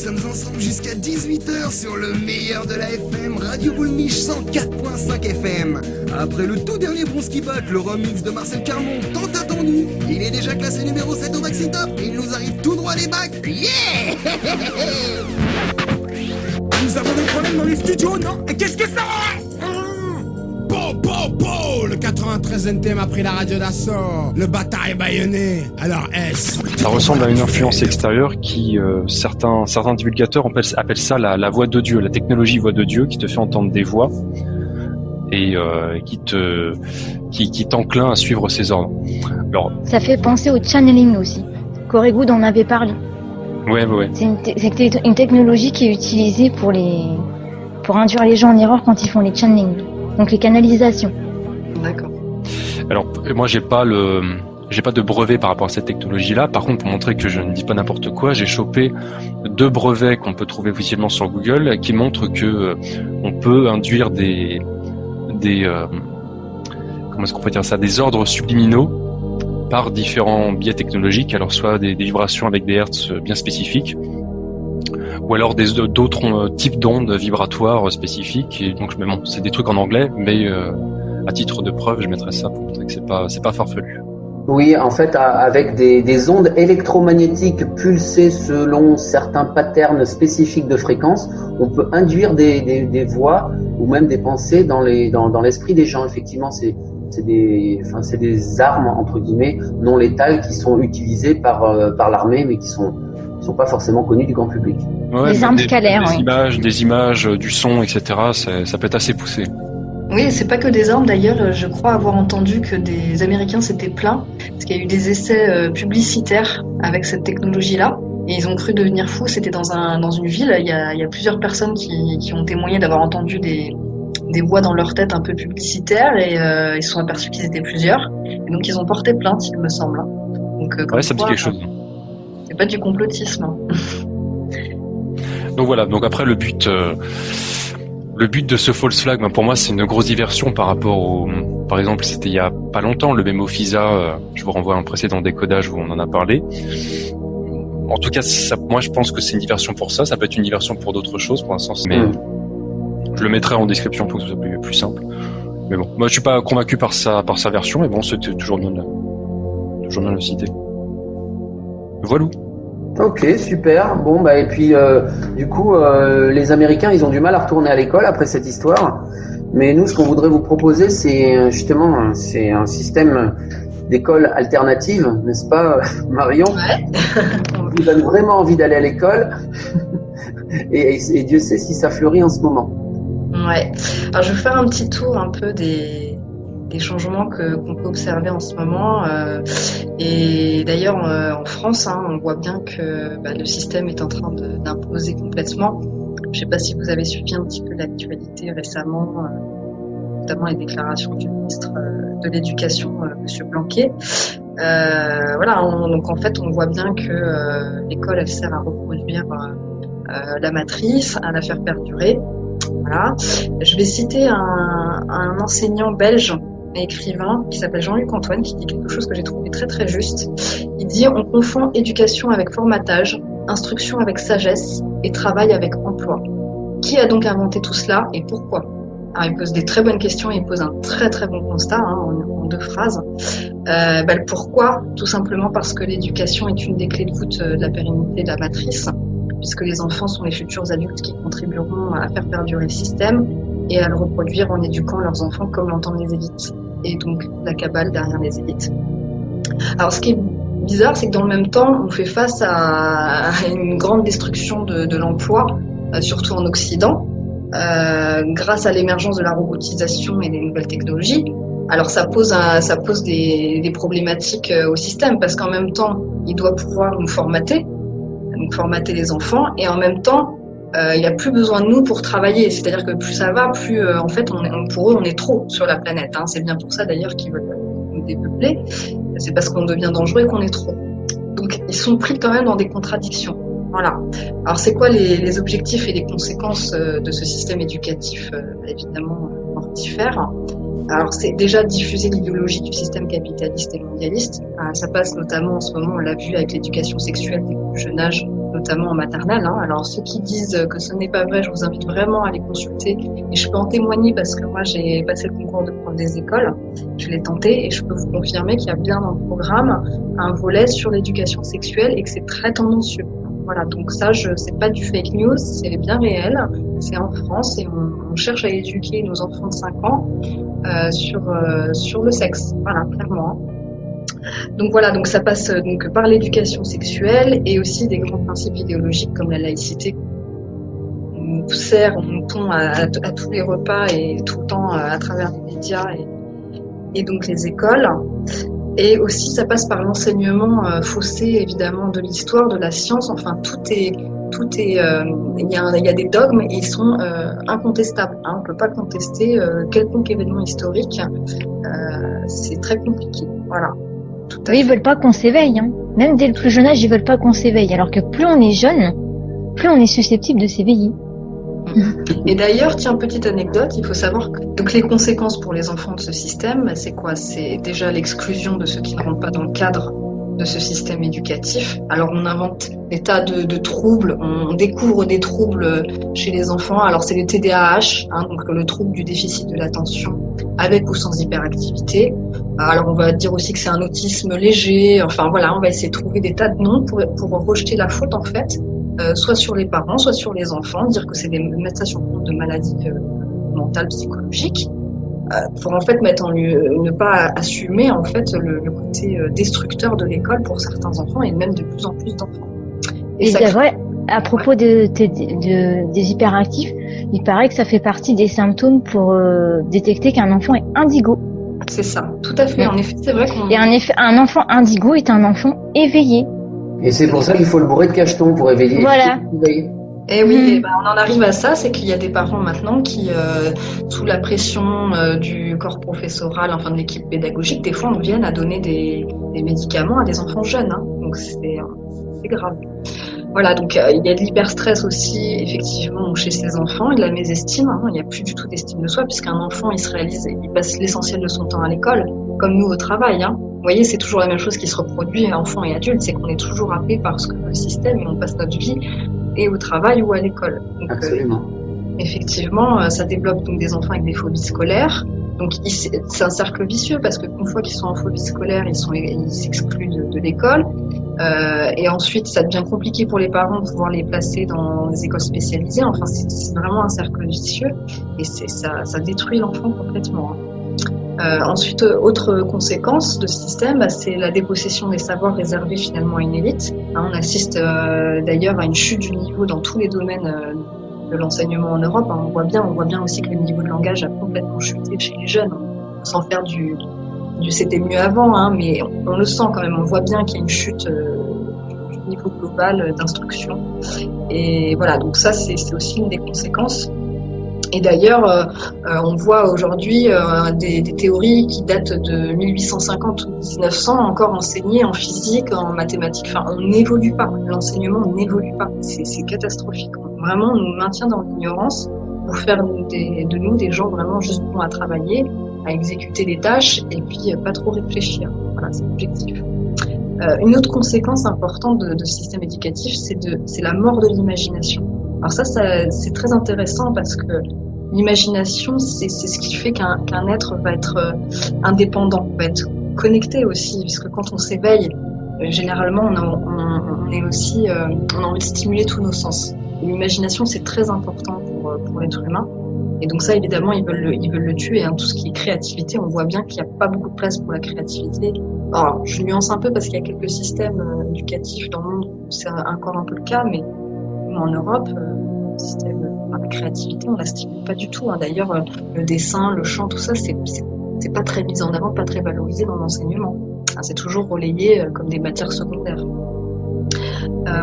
sommes ensemble jusqu'à 18h sur le meilleur de la FM, Radio Boulmiche 104.5 FM. Après le tout dernier Bronski Back, le remix de Marcel Carmon, tant attendu, il est déjà classé numéro 7 au Maxi Top et il nous arrive tout droit les bacs. Yeah. Nous avons des problèmes dans les studios, non? Et qu'est-ce que ça va? Le 93 NTM a pris la radio d'assaut. Le bâtard est bâillonné. Alors S. Ça ressemble à une influence extérieure qui, certains divulgateurs appellent ça la voix de Dieu, la technologie voix de Dieu qui te fait entendre des voix et qui t'enclin à suivre ses ordres. Alors, ça fait penser au channeling aussi. Corey Goode en avait parlé. Ouais. C'est une technologie qui est utilisée pour induire les gens en erreur quand ils font les channelings. Donc les canalisations. D'accord. Alors moi j'ai pas de brevet par rapport à cette technologie-là. Par contre, pour montrer que je ne dis pas n'importe quoi, j'ai chopé 2 brevets qu'on peut trouver officiellement sur Google qui montrent que on peut induire des comment est-ce qu'on peut dire ça, des ordres subliminaux par différents biais technologiques. Alors soit des vibrations avec des hertz bien spécifiques, ou alors d'autres types d'ondes vibratoires spécifiques. Et donc, mais bon, c'est des trucs en anglais, mais à titre de preuve, je mettrai ça pour montrer que c'est pas farfelu. Oui, en fait, avec des ondes électromagnétiques pulsées selon certains patterns spécifiques de fréquence, on peut induire des voix ou même des pensées dans l'esprit des gens. Effectivement, c'est des armes entre guillemets non létales qui sont utilisées par l'armée, mais qui sont pas forcément connues du grand public. Ouais, des armes scalaires, des images, du son, etc. Ça peut être assez poussé. Oui, c'est pas que des armes d'ailleurs. Je crois avoir entendu que des Américains s'étaient plaints parce qu'il y a eu des essais publicitaires avec cette technologie-là et ils ont cru devenir fous. C'était dans une ville. Il y a plusieurs personnes qui ont témoigné d'avoir entendu des voix dans leur tête un peu publicitaires et ils se sont aperçus qu'ils étaient plusieurs. Et donc ils ont porté plainte, il me semble. Donc, ouais, ça me dit quelque chose. C'est pas du complotisme. Donc voilà. Donc après le but de ce false flag, pour moi, c'est une grosse diversion par rapport par exemple, c'était il y a pas longtemps, le mémo FISA, je vous renvoie à un précédent décodage où on en a parlé. En tout cas, moi, je pense que c'est une diversion pour ça. Ça peut être une diversion pour d'autres choses, pour l'instant. Mais je le mettrai en description pour que ce soit plus simple. Mais bon, moi, je suis pas convaincu par sa version, mais bon, c'était toujours bien de le citer. Voilà. Ok, super. Bon, et puis du coup, les Américains, ils ont du mal à retourner à l'école après cette histoire. Mais nous, ce qu'on voudrait vous proposer, c'est un système d'école alternative, n'est-ce pas, Marion? Ouais. Qui donne vraiment envie d'aller à l'école. et Dieu sait si ça fleurit en ce moment. Ouais. Alors, je vais faire un petit tour un peu des changements qu'on peut observer en ce moment. Et d'ailleurs, en France, on voit bien que le système est en train d'imploser complètement. Je ne sais pas si vous avez suivi un petit peu l'actualité récemment, notamment les déclarations du ministre de l'Éducation, M. Blanquer. Donc en fait, on voit bien que l'école, elle sert à reproduire la matrice, à la faire perdurer. Voilà. Je vais citer un enseignant belge et écrivain qui s'appelle Jean-Luc Antoine, qui dit quelque chose que j'ai trouvé très très juste. Il dit: on confond éducation avec formatage, instruction avec sagesse et travail avec emploi. Qui a donc inventé tout cela et pourquoi? Alors, il pose des très bonnes questions et il pose un très très bon constat en 2 phrases. Le pourquoi, tout simplement parce que l'éducation est une des clés de voûte de la pérennité de la matrice, puisque les enfants sont les futurs adultes qui contribueront à faire perdurer le système et à le reproduire en éduquant leurs enfants comme l'entendent les élites, et donc la cabale derrière les élites. Alors ce qui est bizarre, c'est que dans le même temps, on fait face à une grande destruction de l'emploi, surtout en Occident, grâce à l'émergence de la robotisation et des nouvelles technologies. Alors ça pose des problématiques au système, parce qu'en même temps, il doit pouvoir nous formater les enfants, et en même temps, il n'y a plus besoin de nous pour travailler. C'est-à-dire que plus ça va, plus en fait, pour eux, on est trop sur la planète. C'est bien pour ça d'ailleurs qu'ils veulent nous dépeupler. C'est parce qu'on devient dangereux et qu'on est trop. Donc ils sont pris quand même dans des contradictions. Voilà. Alors c'est quoi les objectifs et les conséquences de ce système éducatif évidemment mortifère? Alors c'est déjà diffuser l'idéologie du système capitaliste et mondialiste. Ça passe notamment en ce moment, on l'a vu avec l'éducation sexuelle dès le plus jeune âge notamment en maternelle. Alors ceux qui disent que ce n'est pas vrai, je vous invite vraiment à les consulter. Et je peux en témoigner parce que moi j'ai passé le concours de prof des écoles, je l'ai tenté et je peux vous confirmer qu'il y a bien dans le programme un volet sur l'éducation sexuelle et que c'est très tendancieux. Voilà, donc ça, c'est pas du fake news, c'est bien réel. C'est en France et on cherche à éduquer nos enfants de 5 ans sur le sexe. Voilà, clairement. Donc voilà, donc ça passe donc par l'éducation sexuelle et aussi des grands principes idéologiques comme la laïcité. On nous tond à tous les repas et tout le temps à travers les médias et donc les écoles. Et aussi, ça passe par l'enseignement faussé, évidemment, de l'histoire, de la science. Enfin, il y a des dogmes et ils sont incontestables. On ne peut pas contester quelconque événement historique. C'est très compliqué. Voilà. Ils veulent pas qu'on s'éveille. Hein. Même dès le plus jeune âge, ils veulent pas qu'on s'éveille. Alors que plus on est jeune, plus on est susceptible de s'éveiller. Et d'ailleurs, tiens, petite anecdote, il faut savoir que donc les conséquences pour les enfants de ce système, c'est quoi? C'est déjà l'exclusion de ceux qui ne rentrent pas dans le cadre de ce système éducatif. Alors on invente des tas de troubles, on découvre des troubles chez les enfants. Alors c'est le TDAH, donc le trouble du déficit de l'attention avec ou sans hyperactivité. Alors on va dire aussi que c'est un autisme léger. Enfin voilà, on va essayer de trouver des tas de noms pour rejeter la faute en fait. Soit sur les parents, soit sur les enfants, dire que c'est mettre ça sur le compte de maladies mentales, psychologiques, pour en fait ne pas assumer en fait le côté destructeur de l'école pour certains enfants et même de plus en plus d'enfants. Et c'est vrai, à propos des hyperactifs, il paraît que ça fait partie des symptômes pour détecter qu'un enfant est indigo. C'est ça, tout à fait. En effet, c'est vrai qu'on... Et en effet, un enfant indigo est un enfant éveillé. Et c'est pour ça qu'il faut le bourrer de cacheton pour éveiller. Voilà. Et oui, on en arrive à ça, c'est qu'il y a des parents maintenant qui, sous la pression du corps professoral, enfin de l'équipe pédagogique, des fois on vienne à donner des médicaments à des enfants jeunes. Donc c'est grave. Voilà, donc il y a de l'hyperstress aussi, effectivement, chez ces enfants, et de la mésestime. Il n'y a plus du tout d'estime de soi, puisqu'un enfant, il passe l'essentiel de son temps à l'école, comme nous au travail. Vous voyez, c'est toujours la même chose qui se reproduit, enfant et adulte, c'est qu'on est toujours happé par ce que le système, et on passe notre vie et au travail ou à l'école. Donc, absolument. Effectivement, ça développe donc des enfants avec des phobies scolaires. Donc c'est un cercle vicieux parce qu'une fois qu'ils sont en phobie scolaire, ils s'excluent de l'école. Et ensuite, ça devient compliqué pour les parents de pouvoir les placer dans les écoles spécialisées. Enfin, c'est vraiment un cercle vicieux et ça détruit l'enfant complètement. Ensuite, autre conséquence de ce système, c'est la dépossession des savoirs réservés finalement à une élite. On assiste d'ailleurs à une chute du niveau dans tous les domaines de l'enseignement en Europe. On voit bien aussi que le niveau de langage a complètement chuté chez les jeunes, sans faire du c'était mieux avant, mais on le sent quand même. On voit bien qu'il y a une chute du niveau global d'instruction. Et voilà, donc ça c'est aussi une des conséquences. Et d'ailleurs, on voit aujourd'hui des théories qui datent de 1850 ou 1900 encore enseignées en physique, en mathématiques. Enfin, on n'évolue pas. L'enseignement n'évolue pas. C'est catastrophique. Vraiment, on nous maintient dans l'ignorance pour faire de nous des gens vraiment juste bons à travailler, à exécuter les tâches et puis pas trop réfléchir. Voilà, c'est l'objectif. Une autre conséquence importante de ce système éducatif, c'est la mort de l'imagination. Alors ça c'est très intéressant parce que l'imagination, c'est ce qui fait qu'un être va être indépendant, va être connecté aussi, puisque quand on s'éveille, généralement on est aussi, on a envie de stimuler tous nos sens. L'imagination, c'est très important pour l'être humain. Et donc ça, évidemment, ils veulent le tuer. Tout ce qui est créativité, on voit bien qu'il n'y a pas beaucoup de place pour la créativité. Alors, je nuance un peu parce qu'il y a quelques systèmes éducatifs dans le monde où c'est encore un peu le cas, mais en Europe, la créativité, on la stimule pas du tout. D'ailleurs, le dessin, le chant, tout ça, c'est pas très mis en avant, pas très valorisé dans l'enseignement. C'est toujours relayé comme des matières secondaires.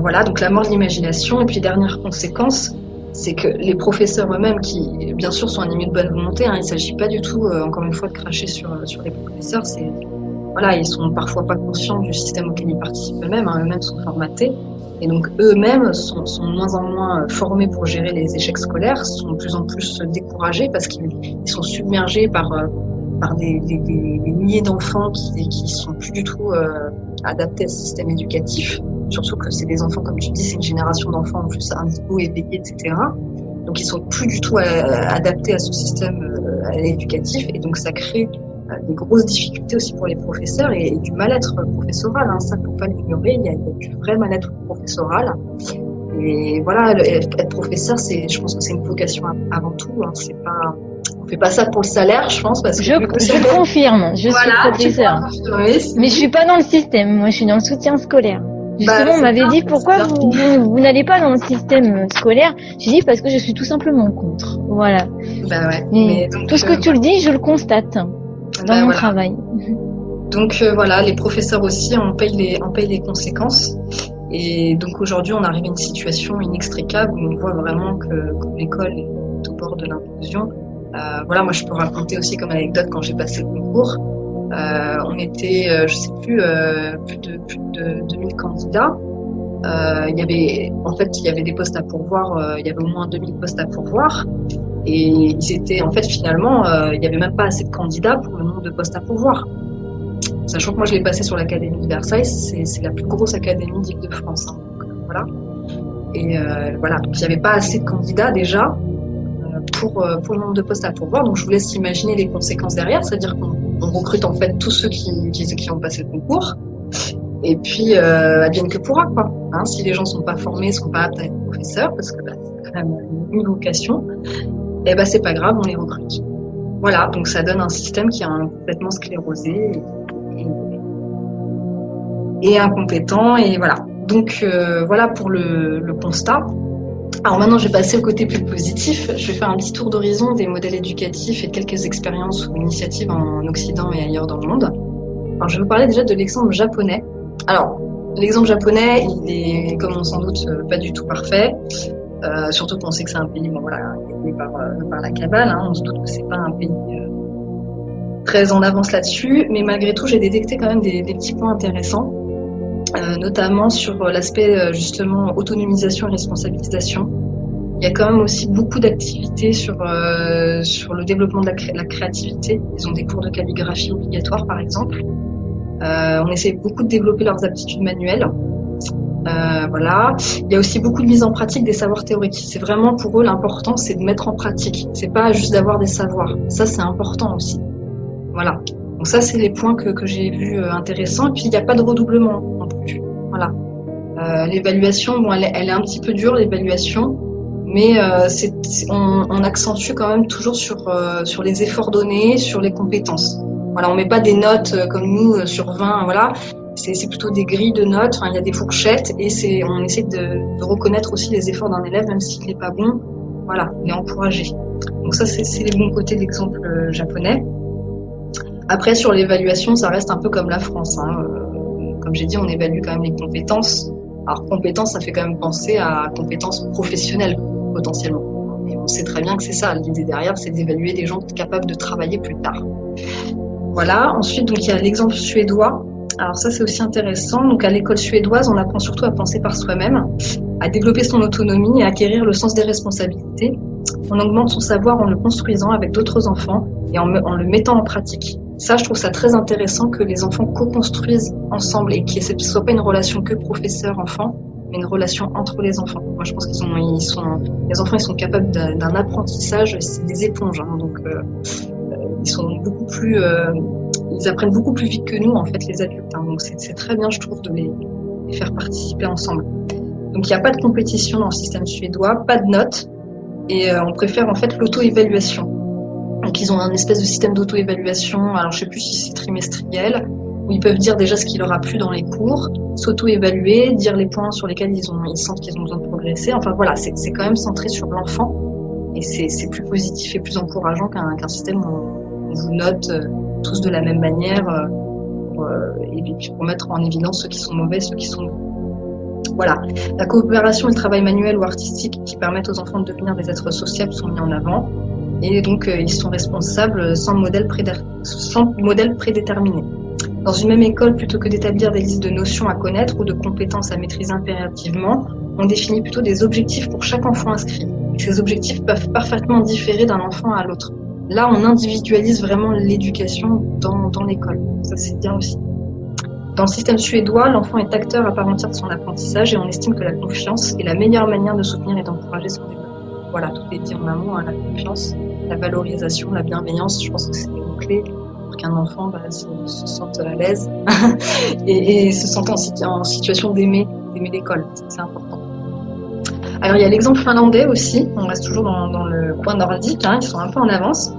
Voilà, donc la mort de l'imagination. Et puis, dernière conséquence, c'est que les professeurs eux-mêmes, qui bien sûr sont animés de bonne volonté, il ne s'agit pas du tout, encore une fois, de cracher sur les professeurs. Voilà, ils sont parfois pas conscients du système auquel ils participent eux-mêmes. Eux-mêmes sont formatés. Et donc eux-mêmes sont de moins en moins formés pour gérer les échecs scolaires, sont de plus en plus découragés parce qu'ils sont submergés par des milliers d'enfants qui sont plus du tout adaptés à ce système éducatif. surtout que c'est des enfants, comme tu dis, c'est une génération d'enfants en plus indigos, éveillés, etc. Donc ils sont plus du tout adaptés à ce système éducatif, et donc ça crée des grosses difficultés aussi pour les professeurs et du mal-être professoral. Ça, faut pas l'ignorer. Il y a du vrai mal-être professoral. Et voilà, être professeur, je pense que c'est une vocation avant tout. C'est pas, on fait pas ça pour le salaire, je pense, parce que je confirme. Je suis professeur, mais je suis pas dans le système. Moi, je suis dans le soutien scolaire. Justement, on m'avait dit pourquoi vous n'allez pas dans le système scolaire. J'ai dit parce que je suis tout simplement contre. Voilà. Bah ouais. Mais donc, tout ce que tu le dis, je le constate dans mon travail. Donc voilà, les professeurs aussi, on paye les conséquences. Et donc aujourd'hui, on arrive à une situation inextricable où on voit vraiment que l'école est au bord de l'implosion. Voilà, moi je peux raconter aussi comme anecdote quand j'ai passé le concours. On était, je sais plus de 2000 candidats. Il y avait des postes à pourvoir. Il y avait au moins 2000 postes à pourvoir. Et ils étaient, en fait, finalement, il n'y avait même pas assez de candidats pour le nombre de postes à pourvoir. Sachant que moi, je l'ai passé sur l'Académie de Versailles, c'est la plus grosse académie d'Île-de-France. Donc, voilà. Et voilà, donc il n'y avait pas assez de candidats déjà pour le nombre de postes à pourvoir. Donc, je vous laisse imaginer les conséquences derrière, c'est-à-dire qu'on recrute en fait tous ceux qui ont passé le concours. Et puis, advienne que pourra, quoi. Si les gens sont pas formés, sont pas aptes à être professeurs, parce que c'est quand même une vocation, et c'est pas grave, on les recrute. Voilà, donc ça donne un système qui est complètement sclérosé et incompétent, et voilà. Donc voilà pour le constat. Alors maintenant, je vais passer au côté plus positif. Je vais faire un petit tour d'horizon des modèles éducatifs et de quelques expériences ou initiatives en Occident et ailleurs dans le monde. Alors je vais vous parler déjà de l'exemple japonais. Alors, l'exemple japonais, il est, comme on s'en doute, pas du tout parfait. Surtout qu'on sait que c'est un pays, gagné par la cabale. On se doute que c'est pas un pays très en avance là-dessus. Mais malgré tout, j'ai détecté quand même des petits points intéressants. Notamment sur l'aspect justement autonomisation et responsabilisation. Il y a quand même aussi beaucoup d'activités sur le développement de la créativité. Ils ont des cours de calligraphie obligatoires, par exemple. On essaie beaucoup de développer leurs aptitudes manuelles. Voilà. Il y a aussi beaucoup de mise en pratique des savoirs théoriques. C'est vraiment pour eux l'important, c'est de mettre en pratique. C'est pas juste d'avoir des savoirs. Ça, c'est important aussi. Voilà. Donc ça, c'est les points que j'ai vus intéressants. Et puis, il n'y a pas de redoublement non plus. Voilà. L'évaluation, elle est un petit peu dure, l'évaluation, mais on accentue quand même toujours sur les efforts donnés, sur les compétences. Voilà, on met pas des notes comme nous sur 20, voilà. C'est plutôt des grilles de notes. Il y a des fourchettes et on essaie de reconnaître aussi les efforts d'un élève, même s'il n'est pas bon. Voilà, il est encouragé. Donc ça, c'est les bons côtés de l'exemple japonais. Après, sur l'évaluation, ça reste un peu comme la France. Comme j'ai dit, on évalue quand même les compétences. Alors, compétences, ça fait quand même penser à compétences professionnelles, potentiellement. Et on sait très bien que c'est ça. L'idée derrière, c'est d'évaluer des gens capables de travailler plus tard. Voilà. Ensuite, donc, il y a l'exemple suédois. Alors ça, c'est aussi intéressant. Donc, à l'école suédoise, on apprend surtout à penser par soi-même, à développer son autonomie et à acquérir le sens des responsabilités. On augmente son savoir en le construisant avec d'autres enfants et en le mettant en pratique. Ça, je trouve ça très intéressant que les enfants co-construisent ensemble et que ce ne soit pas une relation que professeur-enfant, mais une relation entre les enfants. Moi, je pense les enfants, ils sont capables d'un apprentissage, c'est des éponges, donc ils sont beaucoup plus, ils apprennent beaucoup plus vite que nous, en fait, les adultes. Donc c'est très bien, je trouve, de les faire participer ensemble. Donc il n'y a pas de compétition dans le système suédois, pas de notes, et on préfère en fait l'auto-évaluation. Donc ils ont un espèce de système d'auto-évaluation, alors je sais plus si c'est trimestriel, où ils peuvent dire déjà ce qui leur a plu dans les cours, s'auto-évaluer, dire les points sur lesquels ils sentent qu'ils ont besoin de progresser. Enfin voilà, c'est quand même centré sur l'enfant, et c'est plus positif et plus encourageant qu'un système où on vous note tous de la même manière, et puis pour mettre en évidence ceux qui sont mauvais, ceux qui sont bons. Voilà. La coopération et le travail manuel ou artistique qui permettent aux enfants de devenir des êtres sociables sont mis en avant. Et donc, ils sont responsables sans modèle prédéterminé. Dans une même école, plutôt que d'établir des listes de notions à connaître ou de compétences à maîtriser impérativement, on définit plutôt des objectifs pour chaque enfant inscrit. Et ces objectifs peuvent parfaitement différer d'un enfant à l'autre. Là, on individualise vraiment l'éducation dans l'école. Ça, c'est bien aussi. Dans le système suédois, l'enfant est acteur à part entière de son apprentissage et on estime que la confiance est la meilleure manière de soutenir et d'encourager son développement. Voilà, tout est dit en amont, hein, la confiance, la valorisation, la bienveillance, je pense que c'est des mots-clés pour qu'un enfant se sente à l'aise et se sente en situation d'aimer l'école, c'est important. Alors il y a l'exemple finlandais aussi, on reste toujours dans le coin nordique, hein, ils sont un peu en avance.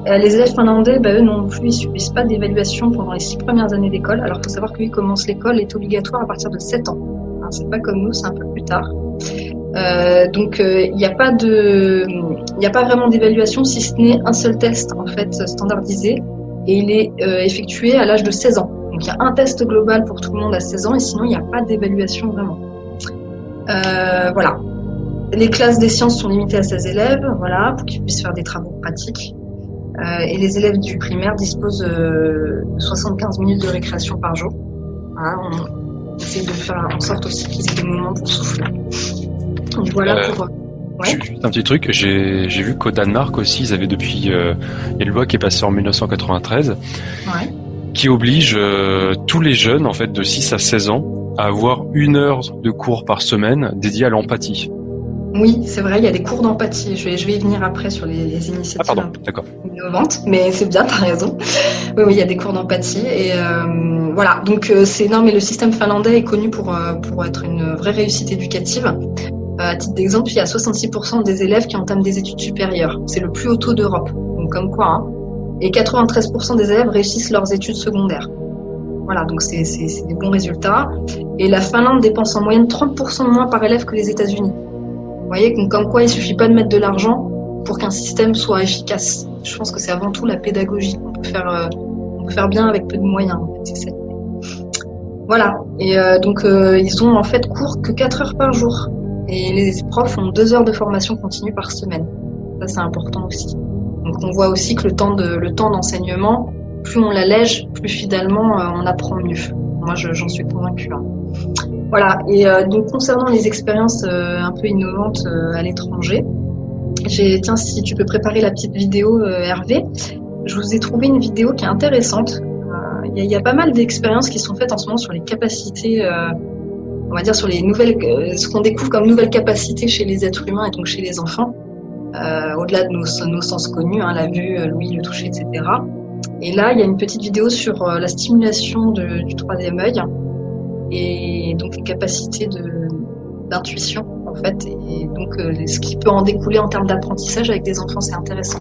Les élèves finlandais, eux non plus, ils subissent pas d'évaluation pendant les 6 premières années d'école. Alors il faut savoir qu'ils commencent l'école est obligatoire à partir de 7 ans. Hein, c'est pas comme nous, c'est un peu plus tard. Donc il n'y a pas vraiment d'évaluation si ce n'est un seul test en fait standardisé et il est effectué à l'âge de 16 ans. Donc il y a un test global pour tout le monde à 16 ans et sinon il n'y a pas d'évaluation vraiment. Voilà. Les classes des sciences sont limitées à 16 élèves, voilà, pour qu'ils puissent faire des travaux pratiques. Et les élèves du primaire disposent de 75 minutes de récréation par jour. Voilà, on essaie de faire en sorte aussi qu'ils aient des moments pour souffler. Donc voilà pour... Ouais. Juste un petit truc, j'ai vu qu'au Danemark aussi, ils avaient depuis... il y a une loi qui est passée en 1993 qui oblige tous les jeunes en fait de 6 à 16 ans à avoir 1 heure de cours par semaine dédiée à l'empathie. Oui, c'est vrai, il y a des cours d'empathie. Je vais y venir après sur les initiatives innovantes, mais c'est bien, t'as raison. Oui, il y a des cours d'empathie et voilà. Donc mais le système finlandais est connu pour être une vraie réussite éducative. À titre d'exemple, il y a 66% des élèves qui entament des études supérieures. C'est le plus haut taux d'Europe. Donc comme quoi, hein. Et 93% des élèves réussissent leurs études secondaires. Voilà, donc c'est des bons résultats. Et la Finlande dépense en moyenne 30% de moins par élève que les États-Unis. Vous voyez, comme quoi il suffit pas de mettre de l'argent pour qu'un système soit efficace. Je pense que c'est avant tout la pédagogie. On peut faire bien avec peu de moyens. En fait, c'est ça. Voilà. Et donc ils ont en fait cours que 4 heures par jour. Et les profs ont 2 heures de formation continue par semaine. Ça c'est important aussi. Donc on voit aussi que le temps d'enseignement, plus on l'allège, plus finalement on apprend mieux. Moi j'en suis convaincue. Hein. Voilà, et donc concernant les expériences un peu innovantes à l'étranger, tiens, si tu peux préparer la petite vidéo Hervé, je vous ai trouvé une vidéo qui est intéressante. Il y a pas mal d'expériences qui sont faites en ce moment sur les capacités, on va dire sur les nouvelles, ce qu'on découvre comme nouvelles capacités chez les êtres humains et donc chez les enfants, au-delà de nos sens connus, hein, la vue, l'ouïe, le toucher, etc. Et là, il y a une petite vidéo sur la stimulation du troisième œil. Et donc les capacités d'intuition en fait et donc ce qui peut en découler en termes d'apprentissage avec des enfants, c'est intéressant.